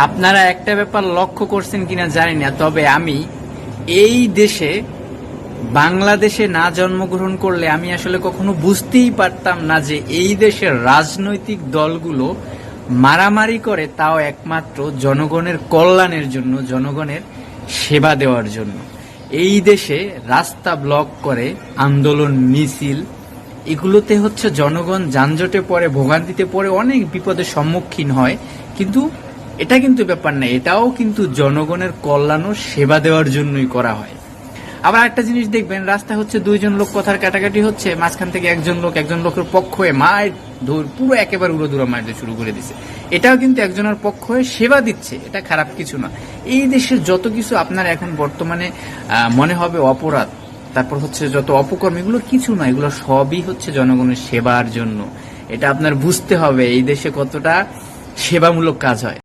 আপনারা একটা ব্যাপার লক্ষ্য করছেন কিনা জানি না, তবে আমি এই দেশে বাংলাদেশে না জন্মগ্রহণ করলে আমি আসলে কখনো বুঝতেই পারতাম না যে এই দেশের রাজনৈতিক দলগুলো মারামারি করে, তাও একমাত্র জনগণের কল্যাণের জন্য, জনগণের সেবা দেওয়ার জন্য। এই দেশে রাস্তা ব্লক করে, আন্দোলন মিছিল, এগুলোতে হচ্ছে জনগণ যানজটে পড়ে, ভোগান্তিতে পড়ে, অনেক বিপদের সম্মুখীন হয়। কিন্তু এটা কিন্তু ব্যাপার না, এটাও কিন্তু জনগণের কল্যাণ ও সেবা দেওয়ার জন্যই করা হয়। আবার একটা জিনিস দেখবেন, রাস্তা হচ্ছে দুইজন লোক কথার কাটাকাটি হচ্ছে, মাঝখান থেকে একজন লোকের পক্ষ হয়ে মায়ের পুরো একেবারে উড়োদুরা মারতে শুরু করে দিচ্ছে, এটাও কিন্তু একজনের পক্ষ হয়ে সেবা দিচ্ছে, এটা খারাপ কিছু না। এই দেশের যত কিছু আপনার এখন বর্তমানে মনে হবে অপরাধ, তারপর হচ্ছে যত অপকর্ম, এগুলো কিছু না, এগুলো সবই হচ্ছে জনগণের সেবার জন্য। এটা আপনার বুঝতে হবে এই দেশে কতটা সেবামূলক কাজ হয়।